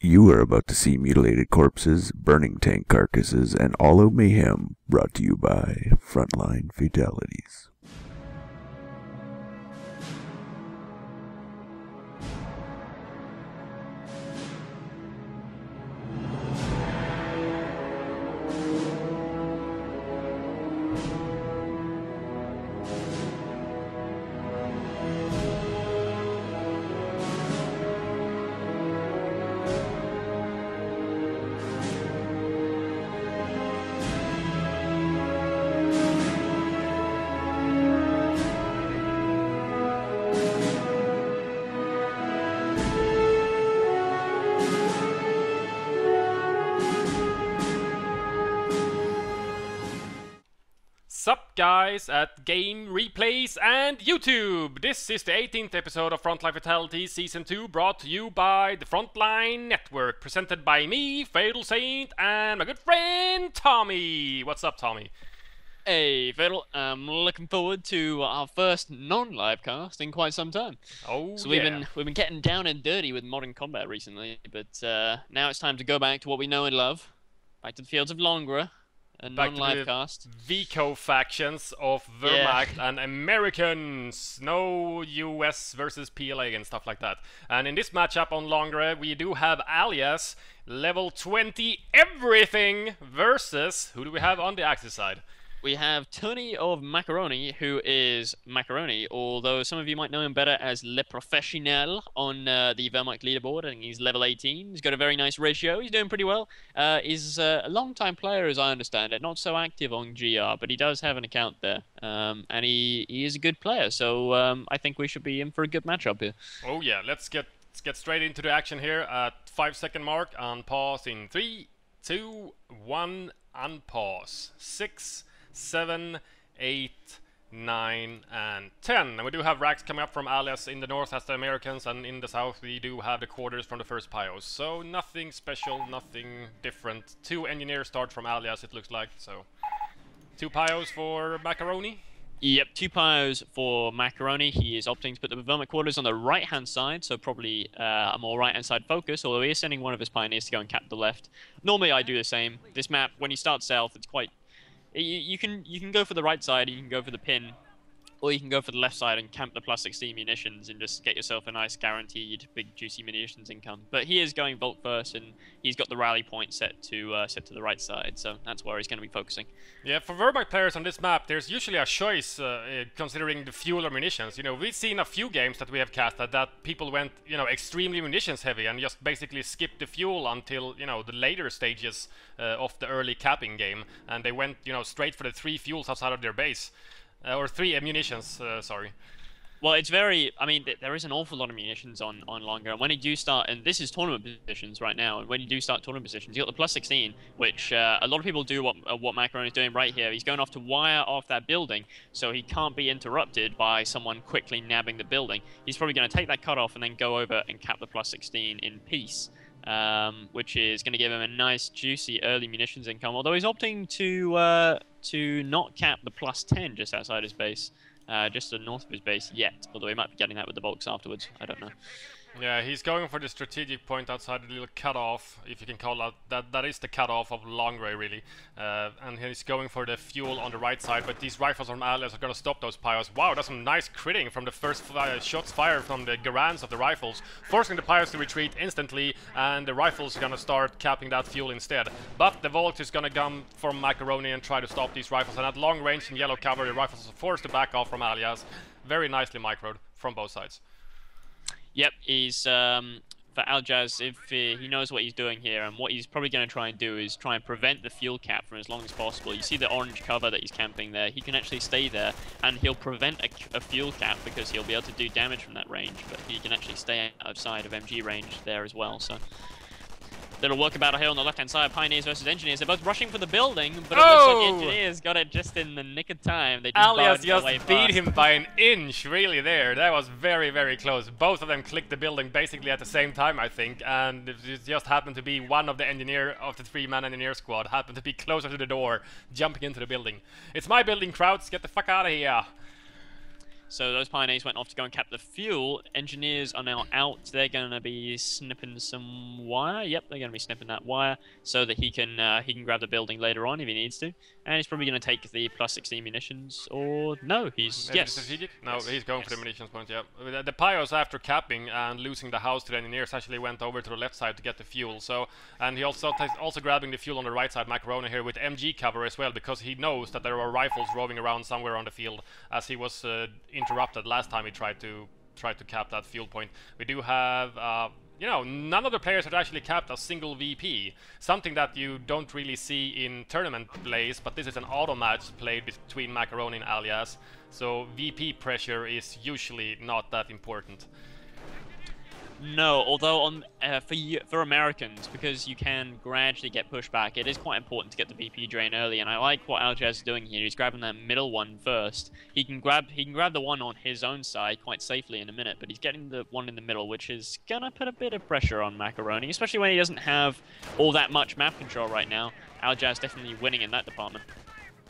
You are about to see mutilated corpses, burning tank carcasses, and all out mayhem, brought to you by Frontline Fatalities. Sup guys at Game Replays and YouTube! This is the 18th episode of Frontline Fatalities Season 2, brought to you by the Frontline Network, presented by me, FatalSaint, and my good friend Tommy! What's up, Tommy? Hey, Fatal, I'm looking forward to our first non-live cast in quite some time. Oh, so yeah. we've been getting down and dirty with modern combat recently, but now it's time to go back to what we know and love. Back to the fields of Longra. A non-live cast. Vico factions of Wehrmacht and Americans. No US versus PLA and stuff like that. And in this matchup on Longre, we do have Aljaz, level 20 everything, versus, who do we have on the Axis side? We have Tony of Maccaronni, who is Maccaronni, although some of you might know him better as Le Professionnel on the Wehrmacht leaderboard. I think he's level 18. He's got a very nice ratio. He's doing pretty well. He's a long-time player, as I understand it. Not so active on GR, but he does have an account there. And he is a good player, so I think we should be in for a good matchup here. Oh yeah, let's get straight into the action here at 5-second mark. On pause in 3, 2, 1, unpause. 6, 7, 8, 9, and 10. And we do have racks coming up from Aljaz in the north as the Americans, and in the south we do have the quarters from the first Pios. So nothing special, nothing different. 2 engineers start from Aljaz, it looks like. So 2 Pios for Maccaronni. Yep, 2 Pios for Maccaronni. He is opting to put the Wehrmacht quarters on the right-hand side, so probably a more right-hand side focus, although he is sending one of his pioneers to go and cap the left. Normally I do the same. This map, when you start south, it's quite... You can go for the right side, you can go for the pin, or you can go for the left side and camp the plus 16 munitions and just get yourself a nice guaranteed big juicy munitions income. But he is going Volt first, and he's got the rally point set to the right side, so that's where he's going to be focusing. Yeah, for Wehrmacht players on this map, there's usually a choice considering the fuel or munitions. You know, we've seen a few games that we have casted that people went, you know, extremely munitions heavy and just basically skipped the fuel until, you know, the later stages of the early capping game, and they went, you know, straight for the 3 fuels outside of their base. Or 3 munitions, sorry. Well, it's very... I mean, there is an awful lot of munitions on Longer, and when you do start... And this is tournament positions right now, and when you do start tournament positions, you got the plus 16, which a lot of people do what Maccaroni is doing right here. He's going off to wire off that building, so he can't be interrupted by someone quickly nabbing the building. He's probably going to take that cutoff and then go over and cap the plus 16 in peace. Which is going to give him a nice, juicy early munitions income. Although he's opting to not cap the plus 10 just outside his base, just to the north of his base yet. Although he might be getting that with the bulks afterwards. I don't know. Yeah, he's going for the strategic point outside the little cutoff, if you can call that. That is the cutoff of Longray, really. And he's going for the fuel on the right side, but these rifles from Aljaz are going to stop those Pios. Wow, that's some nice critting from the first shots fired from the Garans of the rifles, forcing the Pios to retreat instantly, and the rifles are going to start capping that fuel instead. But the Volk is going to come from Maccaroni and try to stop these rifles, and at long range in yellow cover, the rifles are forced to back off from Aljaz. Very nicely microed from both sides. Yep, he's for Aljaz, if he knows what he's doing here, and what he's probably going to try and do is try and prevent the fuel cap for as long as possible. You see the orange cover that he's camping there. He can actually stay there, and he'll prevent a fuel cap because he'll be able to do damage from that range. But he can actually stay outside of MG range there as well. So little walkabout here on the left-hand side. Pioneers versus Engineers. They're both rushing for the building, but it looks like Engineers got it just in the nick of time. They Aljaz just beat him by an inch, really, there. That was very, very close. Both of them clicked the building basically at the same time, I think, and it just happened to be one of the the 3-man engineer squad happened to be closer to the door, jumping into the building. It's my building, Krauts. Get the fuck out of here. So those pioneers went off to go and cap the fuel. Engineers are now out. They're going to be snipping some wire. Yep, they're going to be snipping that wire so that he can grab the building later on if he needs to. And he's probably going to take the +16 munitions. Or no, he's Maybe strategic? No, he's going for the munitions point. Yeah, the Pios after capping and losing the house to the engineers actually went over to the left side to get the fuel. So, and he also grabbing the fuel on the right side. Maccaronni here with MG cover as well, because he knows that there are rifles roving around somewhere on the field, as he was interrupted last time he tried to cap that fuel point. We do have you know, none of the players had actually capped a single VP, something that you don't really see in tournament plays, but this is an auto match played between Maccaronni and Aljaz, so VP pressure is usually not that important. No, although on for Americans, because you can gradually get pushed back, it is quite important to get the VP drain early, and I like what Aljaz is doing here. He's grabbing that middle one first. He can grab the one on his own side quite safely in a minute, but he's getting the one in the middle, which is gonna put a bit of pressure on Maccaronni, especially when he doesn't have all that much map control right now. Aljaz definitely winning in that department.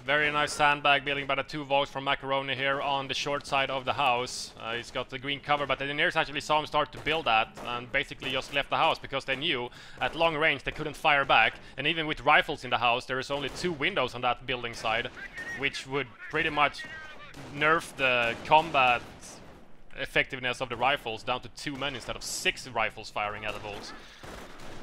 Very nice sandbag building by the 2 volts from Maccaronni here on the short side of the house. He's got the green cover, but the engineers actually saw him start to build that and basically just left the house because they knew at long range they couldn't fire back. And even with rifles in the house, there is only 2 windows on that building side, which would pretty much nerf the combat effectiveness of the rifles down to 2 men instead of 6 rifles firing at the volts.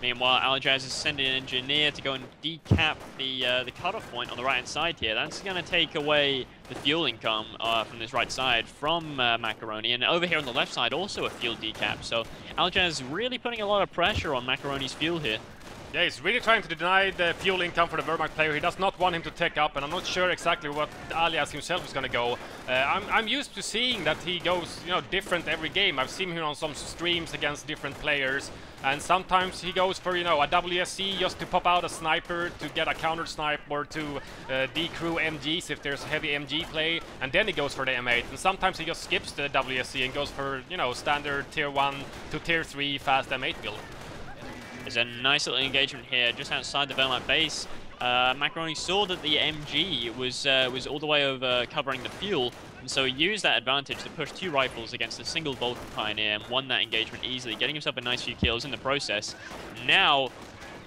Meanwhile, Aljaz is sending an engineer to go and decap the cutoff point on the right-hand side here. That's going to take away the fuel income from this right side from Maccaronni. And over here on the left side, also a fuel decap. So Aljaz really putting a lot of pressure on Maccaroni's fuel here. Yeah, he's really trying to deny the fuel income for the Wehrmacht player. He does not want him to take up, and I'm not sure exactly what Aljaz himself is going to go. I'm used to seeing that he goes, you know, different every game. I've seen him on some streams against different players, and sometimes he goes for, you know, a WSC just to pop out a sniper to get a counter snipe, or to decrew MGs if there's heavy MG play, and then he goes for the M8. And sometimes he just skips the WSC and goes for, you know, standard tier 1 to tier 3 fast M8 build. There's a nice little engagement here just outside the Wehrmacht base. Maccaronni saw that the MG was all the way over covering the fuel, and so he used that advantage to push 2 rifles against a single Vulcan Pioneer and won that engagement easily, getting himself a nice few kills in the process. Now,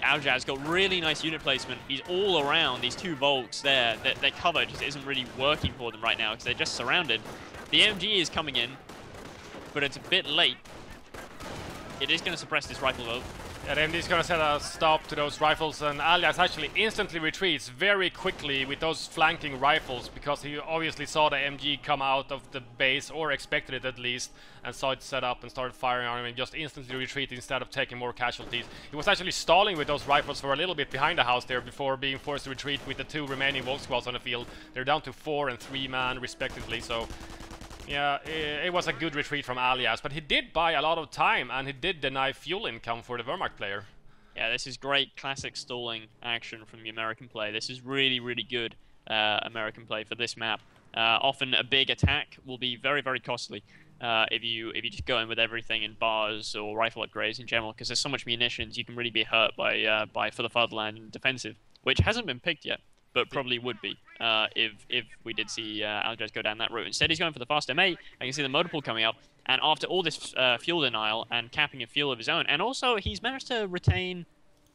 Aljaz got really nice unit placement. He's all around these 2 Volks there. Their cover just isn't really working for them right now because they're just surrounded. The MG is coming in, but it's a bit late. It is going to suppress this rifle though. Yeah, the MD is going to set a stop to those rifles, and Aljaz actually instantly retreats very quickly with those flanking rifles, because he obviously saw the MG come out of the base, or expected it at least, and saw it set up and started firing on him, and just instantly retreated instead of taking more casualties. He was actually stalling with those rifles for a little bit behind the house there before being forced to retreat with the 2 remaining Volk squads on the field. They're down to 4 and 3 man respectively, so yeah, it was a good retreat from Aljaz, but he did buy a lot of time, and he did deny fuel income for the Wehrmacht player. Yeah, this is great classic stalling action from the American play. This is really, really good American play for this map. Often a big attack will be very, very costly if you just go in with everything in bars or rifle upgrades in general, because there's so much munitions, you can really be hurt by For the Fatherland and defensive, which hasn't been picked yet, but probably would be if we did see Aljaz go down that route. Instead, he's going for the fast M8. I can see the motor pool coming up, and after all this fuel denial and capping a fuel of his own, and also he's managed to retain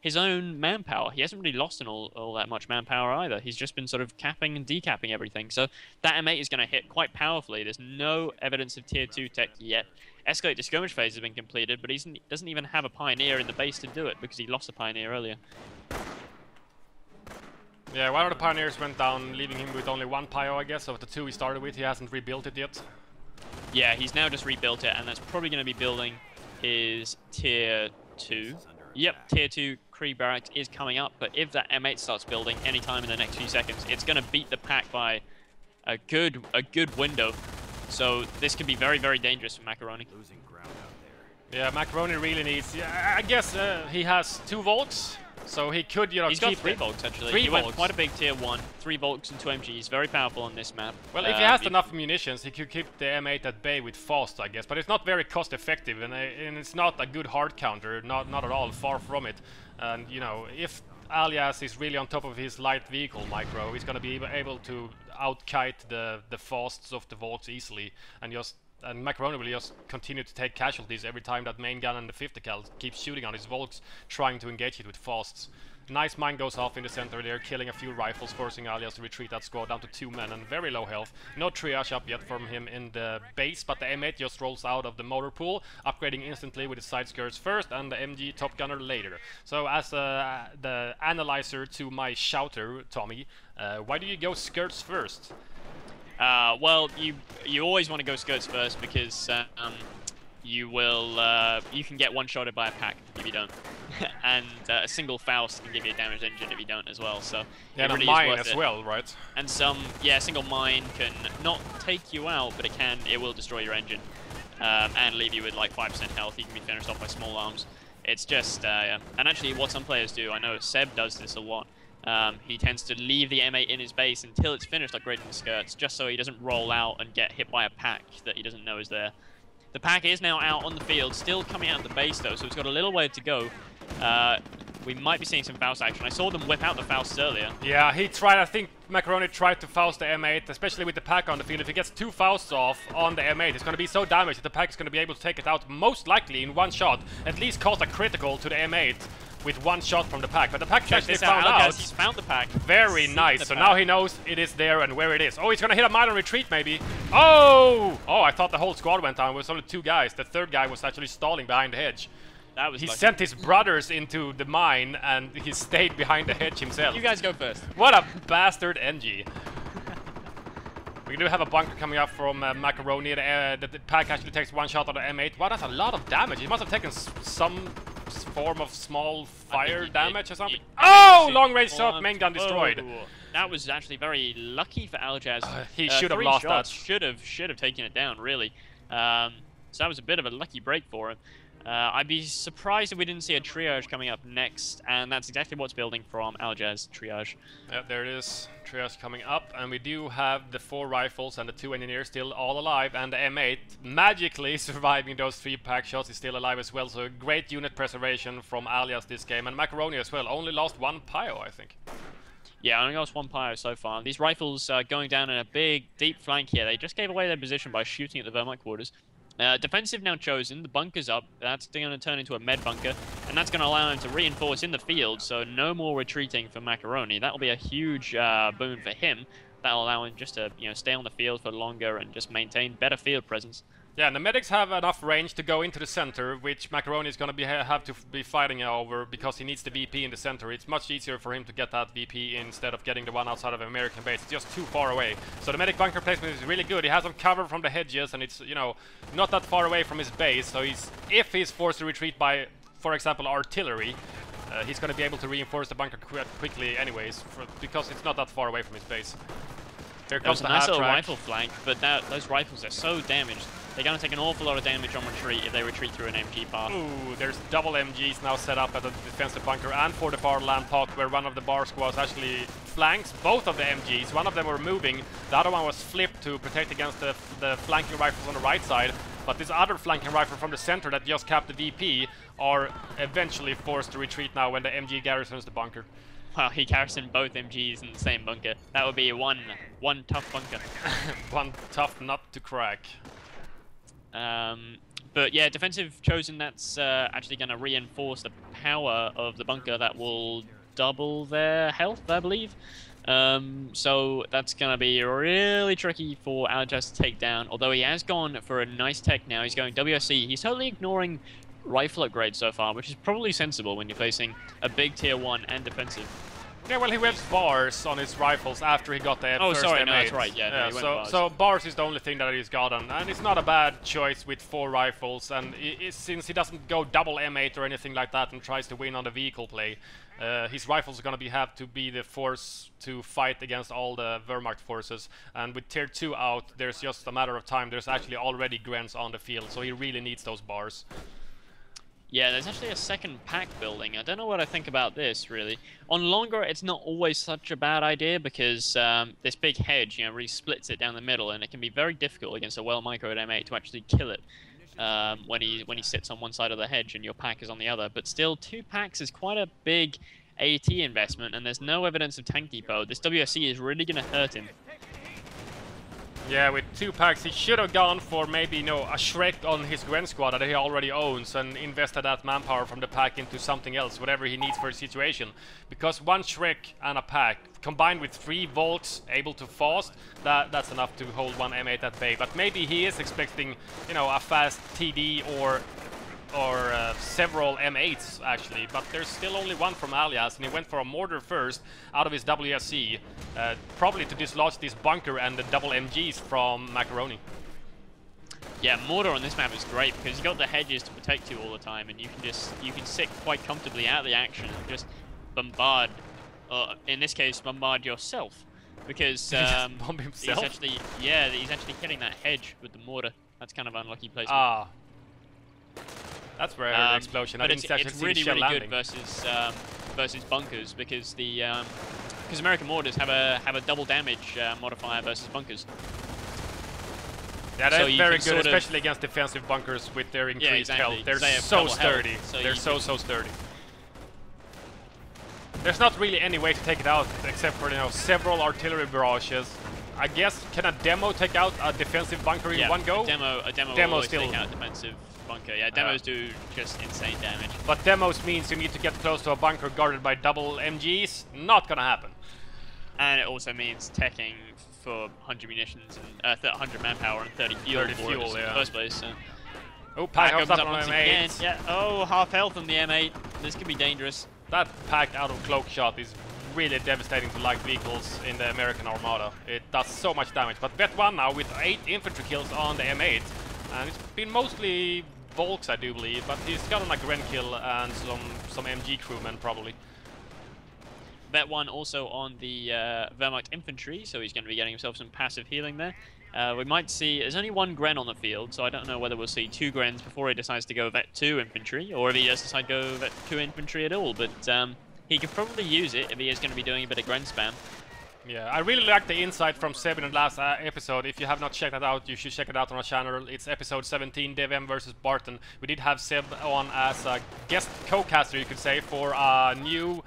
his own manpower. He hasn't really lost all that much manpower either. He's just been sort of capping and decapping everything. So that M8 is going to hit quite powerfully. There's no evidence of tier 2 tech yet. Escalate to skirmish phase has been completed, but he doesn't even have a Pioneer in the base to do it because he lost a Pioneer earlier. Yeah, one of the Pioneers went down, leaving him with only 1 Pio, I guess. Of the 2 he started with, he hasn't rebuilt it yet. Yeah, he's now just rebuilt it, and that's probably going to be building his tier 2. Yep, tier 2 Kree barracks is coming up, but if that M8 starts building anytime in the next few seconds, it's going to beat the pack by a good window. So this could be very, very dangerous for Maccaronni. Losing ground out there. Yeah, Maccaronni really needs... Yeah, I guess he has 2 Volks, so he could, you know, He's got 3 Volks, actually. 3 he Volks. went quite a big tier 1. 3 Volks and 2 MGs. Very powerful on this map. Well, if he has enough munitions, he could keep the M8 at bay with fast, I guess. But it's not very cost effective, and it's not a good hard counter. Not at all. Far from it. And, you know, if Aljaz is really on top of his light vehicle micro, he's going to be able to out-kite the fasts of the Volks easily, and Maccaronni will just continue to take casualties every time that main gun and the 50 cal keeps shooting on his Volks, trying to engage it with fasts. Nice mine goes off in the center there, killing a few rifles, forcing Aljaz to retreat that squad down to 2 men and very low health. No triage up yet from him in the base, but the M8 just rolls out of the motor pool, upgrading instantly with his side skirts first and the MG top gunner later. So as the analyzer to my shouter, Tommy, why do you go skirts first? Well, you always want to go skirts first because you can get one-shotted by a pack if you don't, and a single Faust can give you a damaged engine if you don't as well. So yeah, it and really a mine is worth as it. well, right? And a single mine can not take you out, but it will destroy your engine and leave you with like 5% health. You can be finished off by small arms. It's just yeah. And actually, what some players do, I know Seb does this a lot. He tends to leave the M8 in his base until it's finished upgrading the skirts, just so he doesn't roll out and get hit by a pack that he doesn't know is there. The pack is now out on the field, still coming out of the base though, so it's got a little way to go. We might be seeing some Faust action. I saw them whip out the Fausts earlier. Yeah, he tried, I think Maccaronni tried to Faust the M8, especially with the pack on the field. If he gets 2 Fausts off on the M8, it's going to be so damaged that the pack is going to be able to take it out most likely in one shot, at least cause a critical to the M8 with 1 shot from the pack. But the pack actually found out. He's found the pack. Very nice. So now he knows it is there and where it is. Oh, he's going to hit a mine on retreat maybe. Oh! Oh, I thought the whole squad went down. It was only 2 guys. The third guy was actually stalling behind the hedge. That was he lucky. sent his brothers into the mine and he stayed behind the hedge himself. You guys go first. What a bastard NG. We do have a bunker coming up from Maccaronni. The pack actually takes 1 shot on the M8. Wow, that's a lot of damage. He must have taken some form of small fire damage or something. Oh! Long range shot, main gun destroyed. Oh, that was actually very lucky for Aljaz. He should have lost that. Should have taken it down, really. So that was a bit of a lucky break for him. I'd be surprised if we didn't see a triage coming up next, and that's exactly what's building from Aljaz triage. Yep, there it is. Triage coming up, and we do have the 4 rifles and the 2 engineers still all alive, and the M8 magically surviving those 3 pack shots is still alive as well, so great unit preservation from Aljaz this game, and Maccaronni as well, only lost 1 Pio, I think. Yeah, only lost 1 Pio so far. These rifles going down in a big, deep flank here. They just gave away their position by shooting at the Wehrmacht quarters. Defensive now chosen, the bunker's up, that's going to turn into a med bunker, and that's going to allow him to reinforce in the field, so no more retreating for Maccaronni. That'll be a huge boon for him. That'll allow him just to stay on the field for longer and just maintain better field presence. Yeah, and the medics have enough range to go into the center, which Maccaronni is going to have to be fighting over because he needs the VP in the center. It's much easier for him to get that VP instead of getting the one outside of American base. It's just too far away. So the medic bunker placement is really good. He has him covered from the hedges, and it's, not that far away from his base. So if he's forced to retreat by, for example, artillery, he's going to be able to reinforce the bunker quickly anyways, because it's not that far away from his base. Here comes the nice little half-track. rifle flank, but those rifles are so damaged. They're going to take an awful lot of damage on retreat if they retreat through an MG path. Ooh, there's double MGs now set up at the defensive bunker and for the far land pot, where one of the bar squads actually flanks both of the MGs. One of them were moving, the other one was flipped to protect against the flanking rifles on the right side. But this other flanking rifle from the center that just capped the VP are eventually forced to retreat now when the MG garrisons the bunker. Wow, he garrisoned both MGs in the same bunker. That would be one tough bunker. One tough nut to crack. But yeah, defensive chosen, that's actually going to reinforce the power of the bunker. That will double their health, I believe. So that's going to be really tricky for Aljaz to take down. Although he has gone for a nice tech now. He's going WSC. He's totally ignoring rifle upgrade so far, which is probably sensible when you're facing a big tier 1 and defensive. Yeah, well, he went bars on his rifles after he got the first M8. No, that's right, yeah, no, he went bars. So bars is the only thing that he's gotten, and it's not a bad choice with 4 rifles, and since he doesn't go double M8 or anything like that and tries to win on the vehicle play, his rifles are going to have to be the force to fight against all the Wehrmacht forces, and with tier 2 out, there's just a matter of time. There's actually already Grens on the field, so he really needs those bars. Yeah, there's actually a second pack building. I don't know what I think about this, really. On longer, it's not always such a bad idea because this big hedge, really splits it down the middle, and it can be very difficult against a well-microed M8 to actually kill it when he sits on one side of the hedge and your pack is on the other. But still, 2 packs is quite a big AT investment, and there's no evidence of tank depot. This WSC is really going to hurt him. Yeah, with 2 packs, he should have gone for maybe, you know, a Shrek on his Gren squad that he already owns and invested that manpower from the pack into something else, whatever he needs for his situation. Because 1 Shrek and a pack, combined with 3 Volks able to fast, that's enough to hold 1 M8 at bay. But maybe he is expecting, you know, a fast TD or several M8s actually, but there's still only 1 from Aljaz, and he went for a mortar first out of his WSC, probably to dislodge this bunker and the double MGs from Maccaronni. Yeah, mortar on this map is great because you got the hedges to protect you all the time, and you can sit quite comfortably out of the action and just bombard. In this case, bombard yourself, because bomb himself? he's actually hitting that hedge with the mortar. That's kind of unlucky placement. Ah. That's where I heard the explosion. But it's really good versus bunkers because American mortars have a double damage modifier versus bunkers. Yeah, that's very good, especially against defensive bunkers with their increased health. They're so sturdy. They're so sturdy. There's not really any way to take it out except for, you know, several artillery barrages. I guess, can a demo take out a defensive bunker in one go? A demo will still take out a defensive bunker. Yeah, demos do just insane damage. But demos means you need to get close to a bunker guarded by double MGs. Not gonna happen. And it also means teching for 100 munitions and 100 manpower and 30 fuel, in the first place. So. Oh, pack opens up up on once M8. again. Yeah. Oh, half health on the M8. This could be dangerous. That pack out of cloak shot is really devastating to light vehicles in the American Armada. It does so much damage. But Vet1 now with 8 infantry kills on the M8. And it's been mostly Volks, I do believe, but he's gotten a Gren kill and some MG crewmen probably. Vet1 also on the Wehrmacht infantry, so he's going to be getting himself some passive healing there. We might see, there's only 1 Gren on the field, so I don't know whether we'll see 2 Grens before he decides to go Vet2 infantry, or if he does decide to go Vet2 infantry at all, but he could probably use it if he is going to be doing a bit of Gren spam. Yeah, I really like the insight from Seb in the last episode. If you have not checked that out, you should check it out on our channel. It's episode 17, DevM versus Barton. We did have Seb on as a guest co-caster, you could say, for a new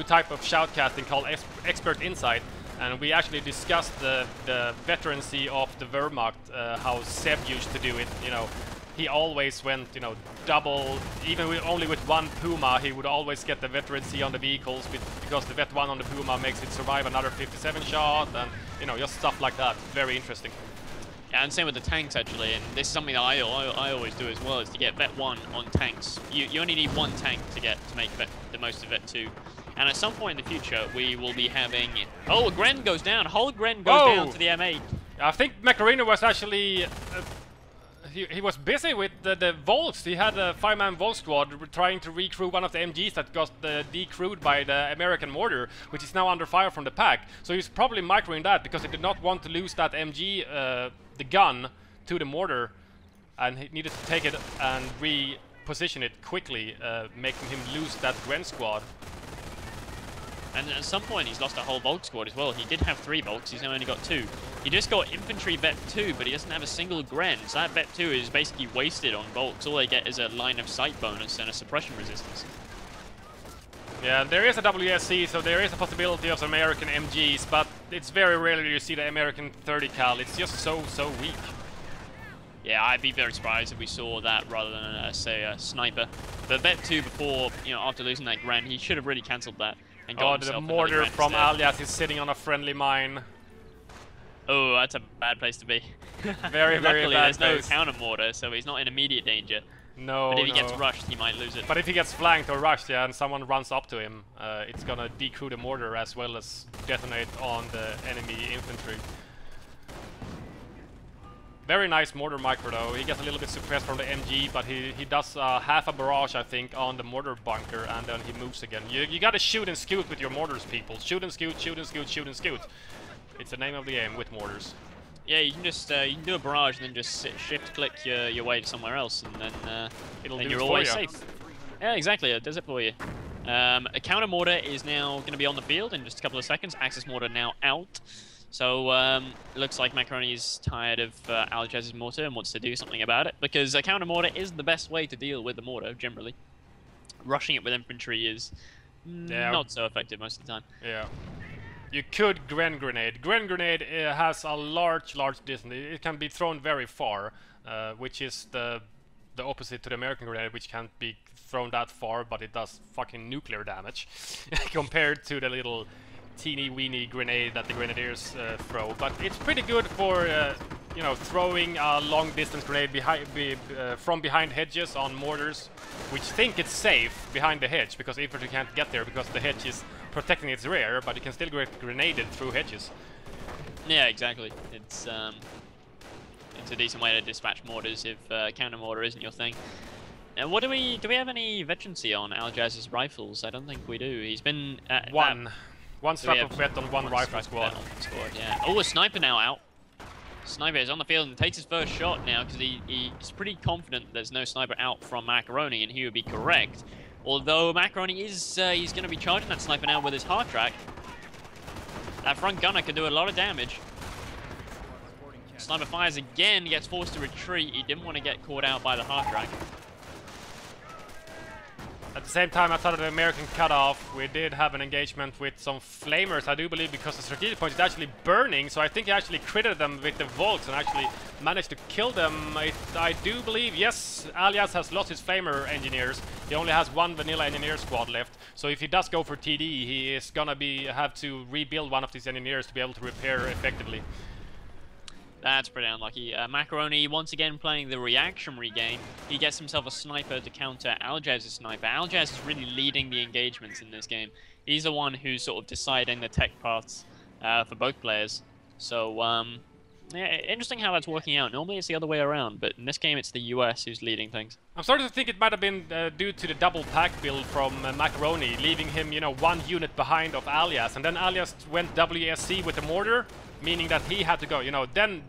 type of shoutcasting called Expert Insight. And we actually discussed the veterancy of the Wehrmacht, how Seb used to do it, you know. He always went, you know, double, even only with 1 Puma, he would always get the veterancy on the vehicles because the Vet1 on the Puma makes it survive another 57 shot and, you know, just stuff like that. Very interesting. Yeah, and same with the tanks actually, and this is something that I always do as well, is to get Vet1 on tanks. You only need 1 tank to make the most of Vet2. And at some point in the future, we will be having... Oh, a Gren goes down. Whole Gren goes down to the M8. I think Maccaronni was actually... He was busy with the Volks. He had a 5-man Volk squad trying to recrew one of the MGs that got decrewed by the American mortar, which is now under fire from the pack. So he's probably microing that because he did not want to lose that MG, the gun, to the mortar, and he needed to take it and reposition it quickly, making him lose that Gren squad. And at some point he's lost a whole Volk squad as well. He did have 3 Volks, he's now only got 2. He just got infantry Vet2, but he doesn't have a single Gren, so that Vet2 is basically wasted on Volks. All they get is a line of sight bonus and a suppression resistance. Yeah, there is a WSC, so there is a possibility of some American MGs, but it's very rarely you see the American 30 cal. It's just so weak. Yeah, I'd be very surprised if we saw that rather than, say, a sniper. The Vet2 before, you know, after losing that Gren, he should have really cancelled that. And got the mortar from Aljaz is sitting on a friendly mine. Oh, that's a bad place to be. Very Luckily, bad there's place. no counter mortar, so he's not in immediate danger. No, but if he gets rushed, he might lose it. But if he gets flanked or rushed, yeah, and someone runs up to him, it's gonna decrew the mortar as well as detonate on the enemy infantry. Very nice mortar micro though. He gets a little bit suppressed from the MG, but he does half a barrage, I think, on the mortar bunker, and then he moves again. You gotta shoot and scoot with your mortars, people. Shoot and scoot, shoot and scoot, shoot and scoot. It's the name of the game with mortars. Yeah, you can just you can do a barrage and then just shift click your way to somewhere else, and then you're always safe. Yeah, exactly. It does it for you. A counter mortar is now going to be on the field in just a couple of seconds. Axis mortar now out. So it looks like Maccaronni is tired of Aljaz's mortar and wants to do something about it, because a counter mortar is the best way to deal with the mortar generally. Rushing it with infantry is not so effective most of the time. Yeah. You could Gren Grenade. Gren Grenade has a large distance. It can be thrown very far, which is the opposite to the American Grenade, which can't be thrown that far, but it does fucking nuclear damage compared to the little teeny weeny grenade that the Grenadiers throw. But it's pretty good for you know, throwing a long distance grenade from behind hedges on mortars, which think it's safe behind the hedge because infantry can't get there because the hedge is protecting its rear, but you can still get grenaded through hedges. Yeah, exactly. It's a decent way to dispatch mortars if counter mortar isn't your thing. And what do we have any veterancy on Aljaz's rifles? I don't think we do. He's been one strap of vet on one rifle squad. Yeah. Oh, a sniper now out. Sniper is on the field and takes his first shot now because he's pretty confident there's no sniper out from Maccaronni, and he would be correct. Although Maccaronni is he's going to be charging that sniper now with his hard track. That front gunner can do a lot of damage. Sniper fires again, gets forced to retreat. He didn't want to get caught out by the hard track. At the same time, outside of the American cutoff, we did have an engagement with some flamers, I do believe, because the strategic point is actually burning, so I think he actually critted them with the Volks and actually managed to kill them. I do believe, yes, Aljaz has lost his flamer engineers. He only has one vanilla engineer squad left, so if he does go for TD, he is gonna have to rebuild one of these engineers to be able to repair effectively. That's pretty unlucky. Maccaronni once again playing the reactionary game. He gets himself a sniper to counter Aljaz's sniper. Aljaz is really leading the engagements in this game. He's the one who's sort of deciding the tech paths for both players. So, yeah, interesting how that's working out. Normally it's the other way around, but in this game it's the US who's leading things. I'm starting to think it might have been due to the double pack build from Maccaronni, leaving him, you know, one unit behind of Aljaz, and then Aljaz went WSC with the mortar, meaning that he had to go, you know, then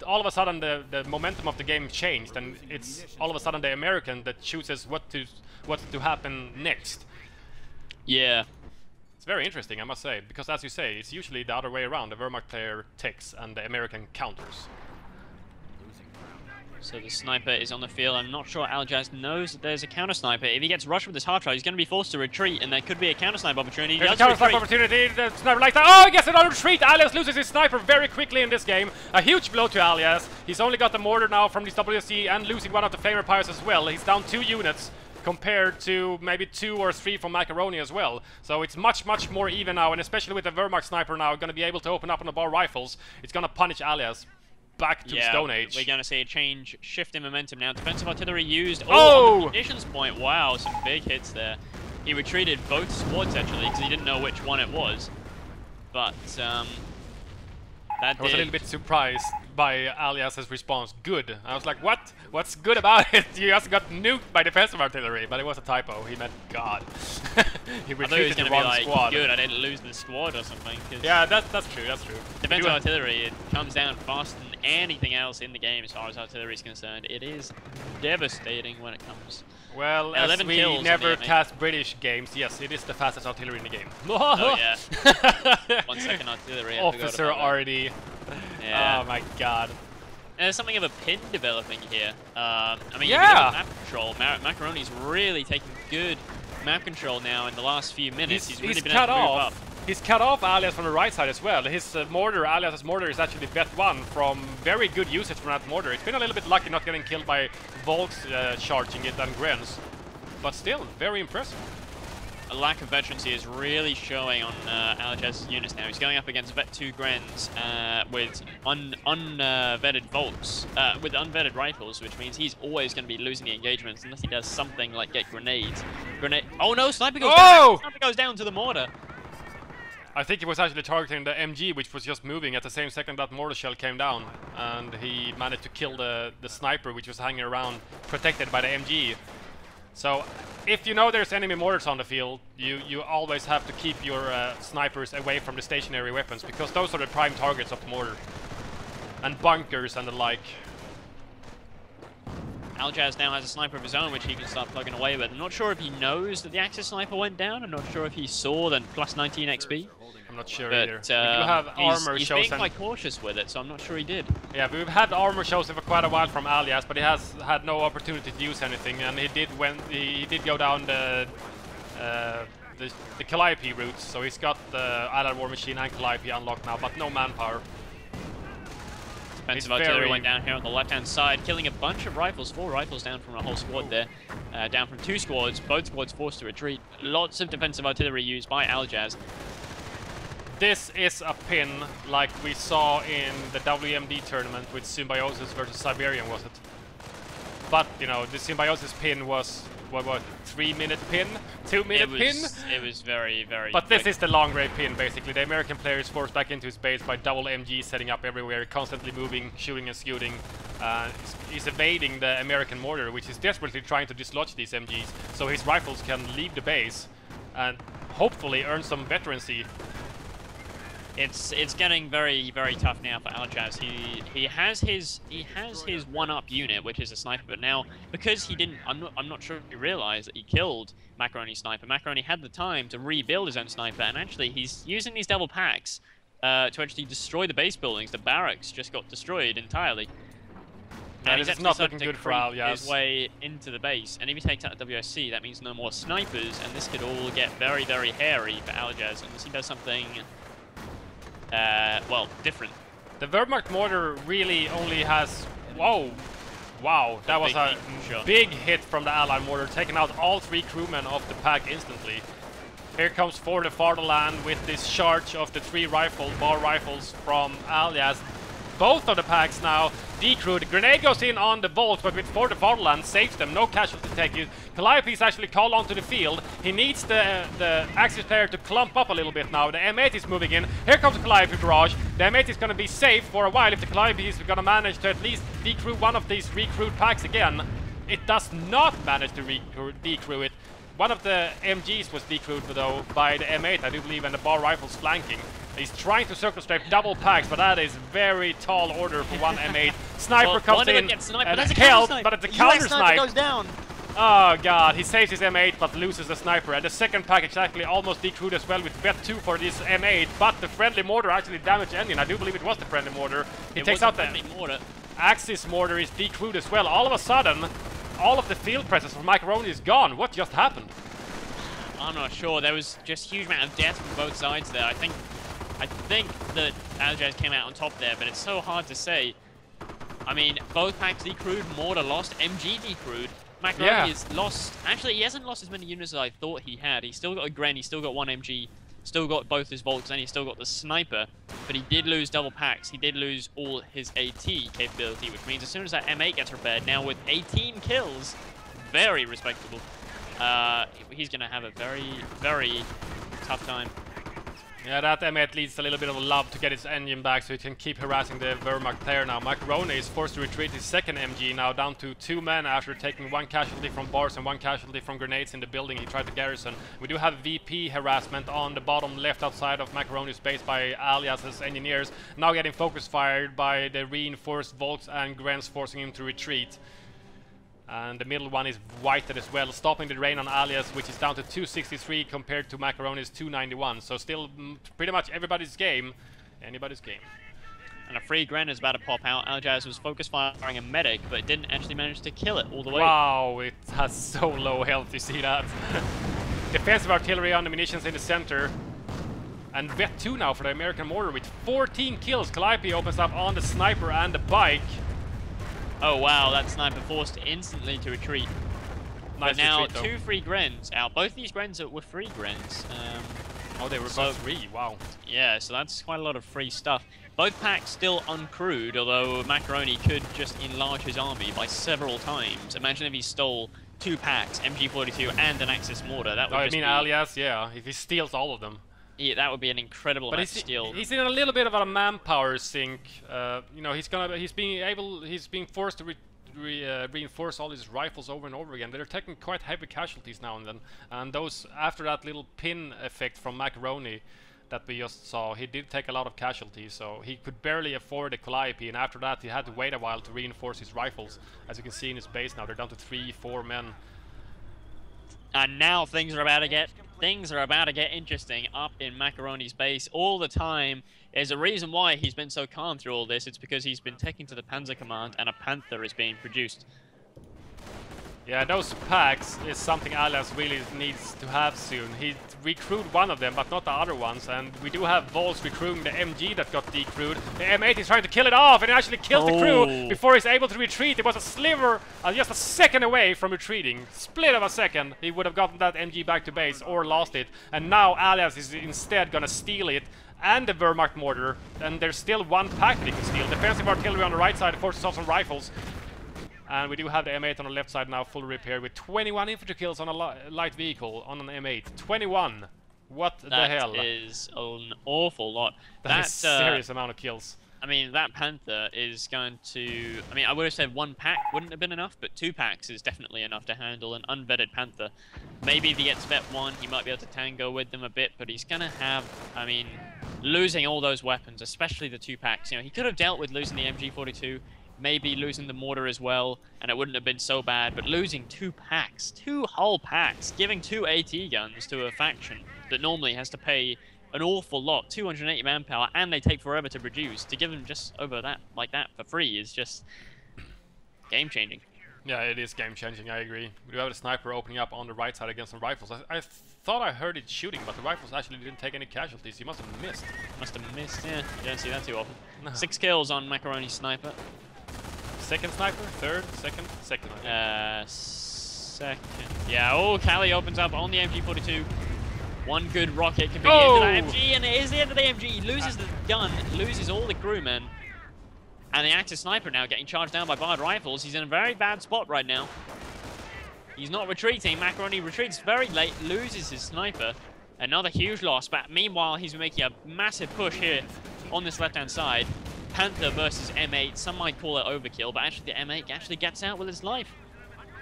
all of a sudden the momentum of the game changed, and it's all of a sudden the American that chooses what to happen next. Yeah. It's very interesting, I must say, because as you say, it's usually the other way around. The Wehrmacht player takes and the American counters. So the sniper is on the field. I'm not sure Aljaz knows that there's a counter sniper. If he gets rushed with his hard drive, he's going to be forced to retreat, and there could be a counter sniper opportunity. There's a counter sniper opportunity. The sniper like that. Oh, he gets another retreat. Aljaz loses his sniper very quickly in this game. A huge blow to Aljaz. He's only got the mortar now from this WSC and losing one of the flamer pyres as well. He's down 2 units compared to maybe 2 or 3 from Maccaronni as well. So it's much more even now, and especially with the Wehrmacht sniper now going to be able to open up on the bar rifles, it's going to punish Aljaz back to Stone Age. We're going to see a shift in momentum now. Defensive artillery used. Oh! On the munitions point. Wow, some big hits there. He retreated both squads actually because he didn't know which one it was. But I was a little bit surprised by Aljaz's response. Good. I was like, what? What's good about it? You just got nuked by defensive artillery, but it was a typo. He meant God. He retreated the wrong squad. Good, I didn't lose the squad or something. Yeah, that's true. That's true. Defensive artillery, it comes down faster than anything else in the game as far as artillery is concerned. It is devastating when it comes. Well, as we never cast British games, yes, it is the fastest artillery in the game. Oh yeah. 1 second artillery. Officer already. Yeah. Oh my God. There's something of a pin developing here. I mean, yeah. Map control. Maccaroni's really taking good map control now in the last few minutes. He's really been able to move up. He's cut off Aljaz from the right side as well. His mortar, Aljaz's mortar, is actually vet 1 from very good usage from that mortar. It's been a little bit lucky not getting killed by Volks charging it and Grens, but still very impressive. A lack of veterancy is really showing on Aljaz's units now. He's going up against vet 2 Grens with unvetted Volks, with unvetted rifles, which means he's always going to be losing the engagements unless he does something like get grenades. Oh no, sniper goes down! Sniper goes down to the mortar. I think he was actually targeting the MG, which was just moving at the same second that mortar shell came down, and he managed to kill the sniper, which was hanging around protected by the MG. So if you know there's enemy mortars on the field, you always have to keep your snipers away from the stationary weapons, because those are the prime targets of the mortar. And bunkers and the like. Aljaz now has a sniper of his own, which he can start plugging away with. I'm not sure if he knows that the Axis sniper went down. I'm not sure if he saw the plus 19 XP. I'm not sure but, either. We do have armor he's shows. He's being quite cautious with it, so I'm not sure he did. Yeah, we've had armor shows for quite a while from Aljaz, but he has had no opportunity to use anything, and he did go down the the Calliope routes. So he's got the Allied War Machine and Calliope unlocked now, but no manpower. Defensive artillery went down here on the left-hand side, killing a bunch of rifles. 4 rifles down from a whole squad there. Down from 2 squads, both squads forced to retreat. Lots of defensive artillery used by Aljaz. This is a pin like we saw in the WMD tournament with Symbiosis versus Siberian, was it? But, you know, the Symbiosis pin was, what, 3-minute pin? 2-minute pin? It was very, very But this quick. is the long range pin, basically. The American player is forced back into his base by double MG setting up everywhere, constantly moving, shooting and scooting. He's evading the American mortar, which is desperately trying to dislodge these MGs, so his rifles can leave the base and hopefully earn some veterancy. It's getting very, very tough now for Aljaz. He has his 1-up unit, which is a sniper, but now because he didn't, I'm not sure if he realized that he killed Maccaroni's sniper. Maccaroni had the time to rebuild his own sniper, and actually he's using these double packs to actually destroy the base buildings. The barracks just got destroyed entirely. And he's it's not looking good for Aljaz. His way into the base, and if he takes out the WSC, that means no more snipers, and this could all get very, very hairy for Aljaz unless he does something. Well, different. The Wehrmacht mortar really only has... Whoa! Wow, that was a big hit from the Allied mortar, taking out all 3 crewmen of the pack instantly. Here comes For the Fatherland with this charge of the 3 bar rifles from Aljaz. Both of the packs now decrewed. Grenade goes in on the Volt, but with For the Fatherland saves them. No casualty taken. Calliope is actually called onto the field. He needs the Axis player to clump up a little bit now. The M8 is moving in. Here comes the Calliope barrage. The M8 is going to be safe for a while if the Calliope is going to manage to at least decrew one of these recruit packs again. It does not manage to decrew it. One of the MGs was decrewed though by the M8, I do believe, and the bar rifles flanking. He's trying to circle strafe double packs, but that is very tall order for one M8. Sniper comes in and help, but it's a counter snipe. Goes down. Oh god, he saves his M8 but loses the sniper. And the second pack is actually almost decrewed as well with Vet 2 for this M8, but the friendly mortar actually damaged the engine. I do believe it was the friendly mortar. He takes out the mortar. Axis mortar is decrewed as well. All of a sudden, all of the field presence from Maccaroni is gone. What just happened? I'm not sure. There was just huge amount of death from both sides there. I think that Aljaz came out on top there, but it's so hard to say. I mean, both packs decrewed, mortar lost, MG decrewed. Maccaroni is lost. Actually, he hasn't lost as many units as I thought he had. He's still got a Gren, he's still got 1 MG, still got both his Volks, and he's still got the sniper. But he did lose double packs. He did lose all his AT capability, which means as soon as that M8 gets repaired, now with 18 kills, very respectable, he's going to have a very, very tough time. Yeah, that M8 needs a little bit of love to get his engine back so he can keep harassing the Wehrmacht player now. Maccaroni is forced to retreat his second MG now down to 2 men after taking 1 casualty from bars and 1 casualty from grenades in the building he tried to garrison. We do have VP harassment on the bottom left outside of Maccaroni's base by Aljaz's engineers, now getting focus fired by the reinforced Volks and Grens, forcing him to retreat. And the middle one is whited as well, stopping the drain on Aljaz, which is down to 263 compared to Maccaroni's 291. So still pretty much everybody's game. Anybody's game. And a free Gren is about to pop out. Aljaz was focus firing a medic, but didn't actually manage to kill it all the way. Wow, it has so low health, you see that? Defensive artillery on the munitions in the center. And Vet 2 now for the American mortar with 14 kills. Calliope opens up on the sniper and the bike. Oh wow, that sniper forced instantly to retreat. Nice but now retreat, 2 free Grens out. Both these Grens were free Grens. Oh, they were both free, wow. Yeah, so that's quite a lot of free stuff. Both packs still uncrewed, although Maccaroni could just enlarge his army by several times. Imagine if he stole 2 packs, MG42 and an Axis mortar. That would Aljaz, yeah, if he steals all of them. Yeah, that would be an incredible steal. He's in a little bit of a manpower sink. You know, he's being forced to reinforce all his rifles over and over again. They're taking quite heavy casualties now and then. And those after that little pin effect from Maccaroni that we just saw, he did take a lot of casualties. So he could barely afford a Calliope, and after that he had to wait a while to reinforce his rifles. As you can see in his base now, they're down to 3-4 men. And now things are about to get interesting up in Maccaroni's base all the time. There's a reason why he's been so calm through all this. It's because he's been taken to the Panzer Command and a Panther is being produced. Yeah, those packs is something Aljaz really needs to have soon. He recruited one of them, but not the other ones. And we do have Vols recruiting the MG that got decrewed. The M8 is trying to kill it off, and it actually kills the crew before he's able to retreat. It was a sliver, just a second away from retreating. Split of a second, he would have gotten that MG back to base or lost it. And now Aljaz is instead gonna steal it and the Wehrmacht mortar. And there's still one pack that he can steal. Defensive artillery on the right side forces off some rifles. And we do have the M8 on the left side now, full repair, with 21 infantry kills on a light vehicle on an M8. 21! What the hell? That is an awful lot. That's a serious amount of kills. I mean, that Panther is going to... I mean, I would have said 1 pack wouldn't have been enough, but 2 packs is definitely enough to handle an unvetted Panther. Maybe if he gets vet 1, he might be able to tango with them a bit, but he's going to have... I mean, losing all those weapons, especially the 2 packs. You know, he could have dealt with losing the MG42, maybe losing the mortar as well, and it wouldn't have been so bad, but losing 2 packs, 2 whole packs, giving 2 AT guns to a faction that normally has to pay an awful lot, 280 manpower, and they take forever to produce, to give them just over that, like that, for free is just game-changing. Yeah, it is game-changing, I agree. We do have a sniper opening up on the right side against some rifles. I thought I heard it shooting, but the rifles actually didn't take any casualties. He must have missed. Must have missed, yeah. You don't see that too often. No. 6 kills on Maccaroni's sniper. Second sniper? Third? Second? Second, I think. Second. Yeah, oh, Cali opens up on the MG42. 1 good rocket can be the end of that MG, and it is the end of the MG. He loses the gun, loses all the crewmen. And the active sniper now getting charged down by barred rifles. He's in a very bad spot right now. He's not retreating. Maccaroni retreats very late, loses his sniper. Another huge loss, but meanwhile, he's making a massive push here on this left-hand side. Panther versus M8. Some might call it overkill, but actually the M8 actually gets out with his life.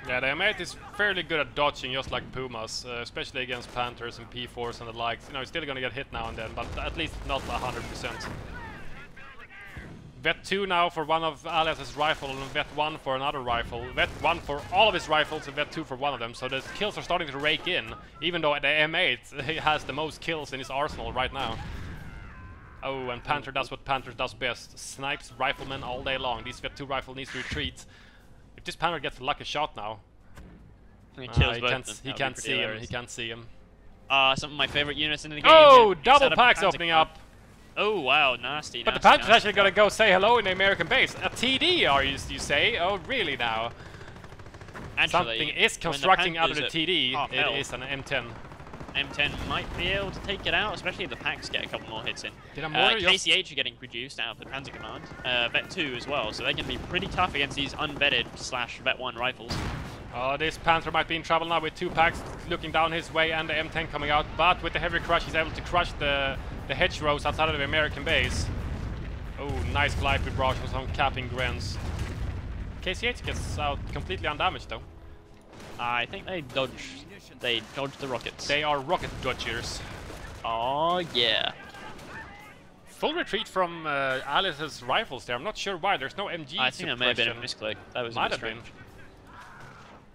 Yeah, the M8 is fairly good at dodging, just like Pumas, especially against Panthers and P4s and the likes. You know, he's still gonna get hit now and then, but at least not 100%. Vet 2 now for one of Aljaz's rifle, and Vet 1 for another rifle. Vet 1 for all of his rifles, and Vet 2 for one of them. So the kills are starting to rake in, even though the M8 he has the most kills in his arsenal right now. Oh, and Panther does what Panther does best. Snipes riflemen all day long. This Vet 2 rifle needs to retreat. If this Panther gets a lucky shot now... He can't see him. He can't see him. Some of my favorite units in the game. Oh, double packs opening up. Oh, wow, nasty. But the Panther's actually gonna go say hello in the American base. A TD, are you say? Oh, really now? Actually, something is constructing out of the TD. It is an M10. M10 might be able to take it out, especially if the packs get a couple more hits in. KCH are getting produced out of the Panzer Command. Vet 2 as well, so they can be pretty tough against these unvetted / Vet 1 rifles. Oh, this Panther might be in trouble now with 2 packs looking down his way and the M10 coming out. But with the heavy crush, he's able to crush the hedgerows outside of the American base. Oh, nice glide with barrage with some capping grens. KCH gets out completely undamaged though. I think they dodge the rockets. They are rocket dodgers. Oh yeah. Full retreat from Aljaz's rifles there. I'm not sure why. There's no MG I think that may have been a misclick. That was might have been.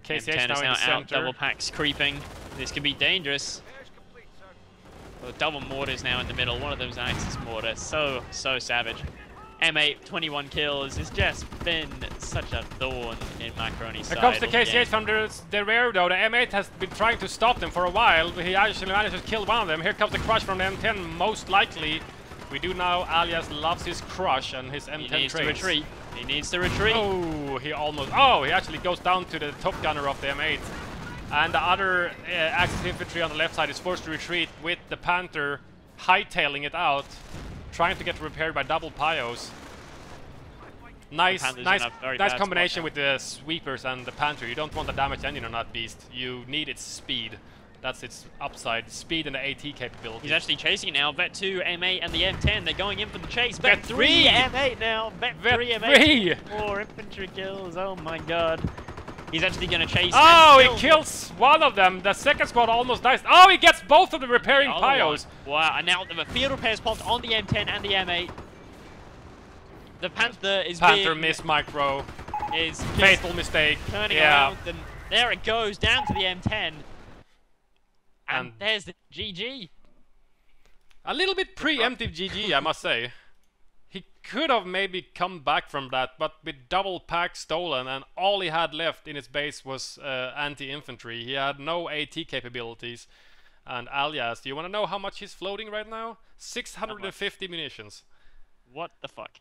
KCH now in the center. Out, double packs creeping. This could be dangerous. Well, double mortars now in the middle. One of them's an Axis mortar. So savage. M8, 21 kills. It's just been such a thorn in Maccaroni's side. Here comes the KCH from the rear though. The M8 has been trying to stop them for a while. He actually managed to kill one of them. Here comes the crush from the M10, most likely. We do now. Aljaz loves his crush and his M10 He needs to retreat. He needs to retreat. Oh, he almost... Oh, he actually goes down to the top gunner of the M8. And the other Axis infantry on the left side is forced to retreat with the Panther hightailing it out, trying to get repaired by double Pios. Nice combination with the sweepers and the Panther. You don't want a damaged engine on that beast. You need its speed. That's its upside. Speed and the AT capability. He's actually chasing now. Vet 2, M8 and the M10. They're going in for the chase. Vet 3, M8 now. Vet 3, M8. 4 infantry kills. Oh my god. He's actually going to chase. Oh, he kills one of them. The second squad almost dies. Oh, he gets both of the repairing Pios. Wow, and now the field repairs popped on the M10 and the M8. The Panther is missed micro. Is fatal mistake. Turning around, and there it goes down to the M10. And there's the GG. A little bit preemptive GG, I must say. could have maybe come back from that, but with double pack stolen and all he had left in his base was anti-infantry. He had no AT capabilities. And Aljaz, do you want to know how much he's floating right now? 650 munitions. What the fuck?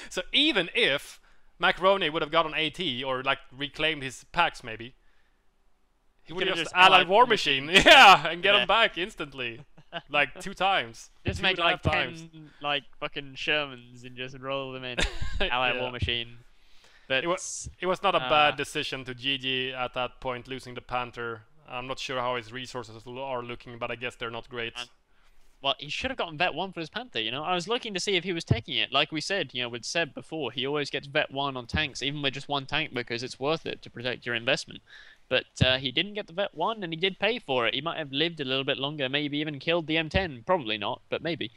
So even if Maccaronni would have gotten AT or like reclaimed his packs maybe, he would have just allied war machine, yeah, and get him back instantly, like 2 times. Just make like 10 like fucking Shermans and just roll them in. Allied war machine. But it was not a bad decision to GG at that point, losing the Panther. I'm not sure how his resources are looking, but I guess they're not great. Well, he should have gotten Vet 1 for his Panther, you know? I was looking to see if he was taking it. Like we said, you know, with Seb before, he always gets Vet 1 on tanks, even with just 1 tank, because it's worth it to protect your investment. But he didn't get the Vet 1, and he did pay for it. He might have lived a little bit longer, maybe even killed the M10. Probably not, but maybe.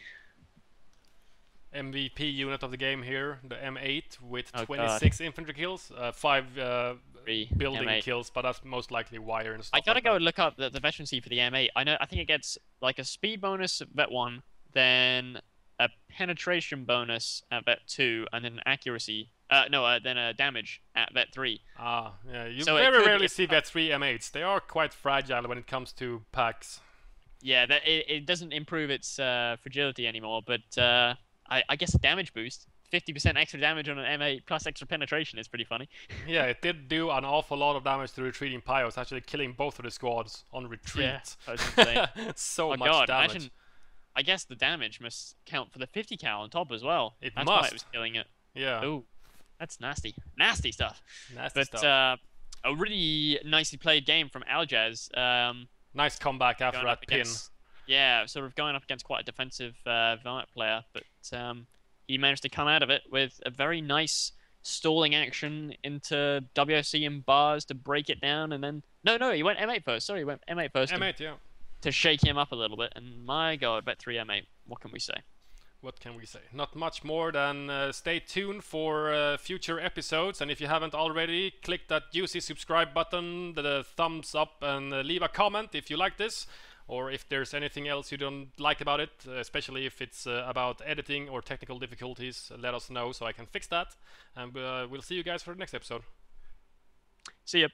MVP unit of the game here, the M8 with 26 infantry kills, 5 building M8 kills, but that's most likely wire and stuff. I gotta go and look up the veterancy for the M8. I think it gets like a speed bonus at Vet 1, then a penetration bonus at Vet 2, and then an accuracy. Then a damage at Vet 3. Ah, yeah. You very rarely see Vet 3 M8s. They are quite fragile when it comes to packs. Yeah, it doesn't improve its fragility anymore, but I guess a damage boost. 50% extra damage on an M8 plus extra penetration is pretty funny. Yeah, it did do an awful lot of damage to retreating Pyos, actually killing both of the squads on retreat. Yeah, that was insane. So oh much God, damage. Imagine, I guess the damage must count for the 50 cal on top as well. That's must. Why it was killing it. Yeah. Ooh, that's nasty. Nasty stuff. Nasty stuff. A really nicely played game from Aljaz. Nice comeback after that pin. Yeah, sort of going up against quite a defensive Violet player, but he managed to come out of it with a very nice stalling action into WC and bars to break it down, and then no, he went M8 first. Sorry, he went M8 first. M8, yeah. To shake him up a little bit, and my God, bet 3 M8. What can we say? What can we say? Not much more than stay tuned for future episodes, and if you haven't already, click that juicy subscribe button, the thumbs up, and leave a comment if you like this, or if there's anything else you don't like about it, especially if it's about editing or technical difficulties, let us know so I can fix that, and we'll see you guys for the next episode. See ya.